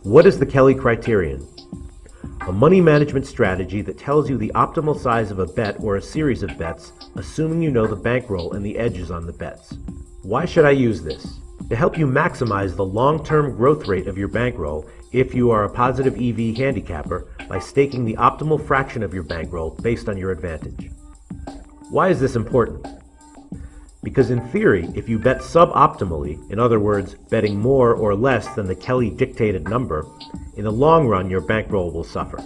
What is the Kelly criterion? A money management strategy that tells you the optimal size of a bet or a series of bets, assuming you know the bankroll and the edges on the bets. Why should I use this? To help you maximize the long-term growth rate of your bankroll if you are a positive EV handicapper by staking the optimal fraction of your bankroll based on your advantage. Why is this important? Because in theory, if you bet suboptimally, in other words, betting more or less than the Kelly dictated number, in the long run your bankroll will suffer.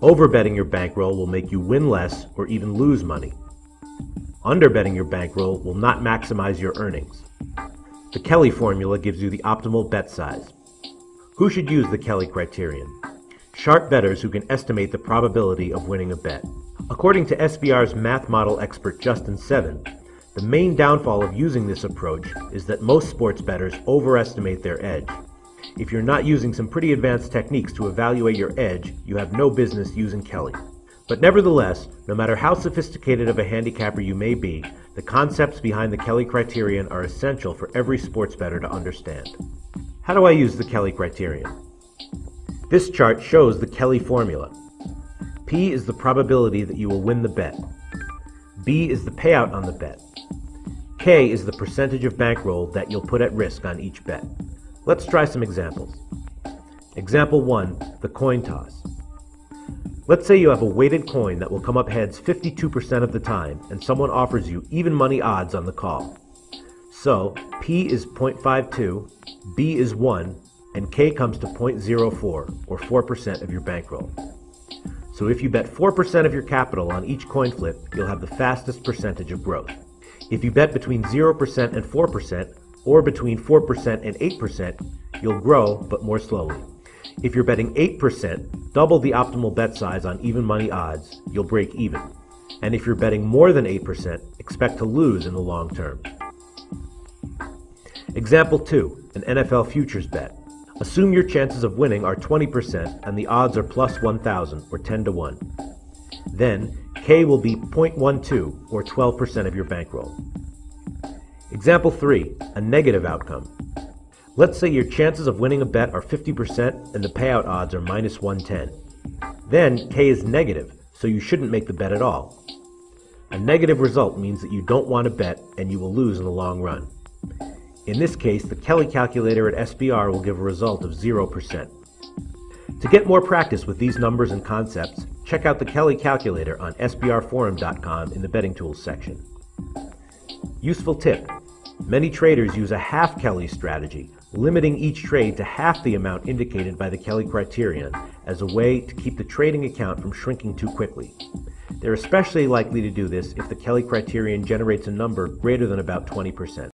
Overbetting your bankroll will make you win less or even lose money. Underbetting your bankroll will not maximize your earnings. The Kelly formula gives you the optimal bet size. Who should use the Kelly criterion? Sharp bettors who can estimate the probability of winning a bet. According to SBR's math model expert Justin Seven, the main downfall of using this approach is that most sports bettors overestimate their edge. If you're not using some pretty advanced techniques to evaluate your edge, you have no business using Kelly. But nevertheless, no matter how sophisticated of a handicapper you may be, the concepts behind the Kelly criterion are essential for every sports bettor to understand. How do I use the Kelly criterion? This chart shows the Kelly formula. P is the probability that you will win the bet. B is the payout on the bet. K is the percentage of bankroll that you'll put at risk on each bet. Let's try some examples. Example 1, the coin toss. Let's say you have a weighted coin that will come up heads 52% of the time and someone offers you even money odds on the call. So P is 0.52, B is 1, and K comes to 0.04 or 4% of your bankroll. So if you bet 4% of your capital on each coin flip, you'll have the fastest percentage of growth. If you bet between 0% and 4%, or between 4% and 8%, you'll grow, but more slowly. If you're betting 8%, double the optimal bet size on even money odds, you'll break even. And if you're betting more than 8%, expect to lose in the long term. Example 2, an NFL futures bet. Assume your chances of winning are 20% and the odds are plus 1,000 or 10 to 1. Then K will be 0.12 or 12% of your bankroll. Example 3, a negative outcome. Let's say your chances of winning a bet are 50% and the payout odds are minus 110. Then K is negative, so you shouldn't make the bet at all. A negative result means that you don't want to bet and you will lose in the long run. In this case, the Kelly calculator at SBR will give a result of 0%. To get more practice with these numbers and concepts, check out the Kelly calculator on sbrforum.com in the betting tools section. Useful tip: many traders use a half Kelly strategy, limiting each trade to half the amount indicated by the Kelly criterion as a way to keep the trading account from shrinking too quickly. They're especially likely to do this if the Kelly criterion generates a number greater than about 20%.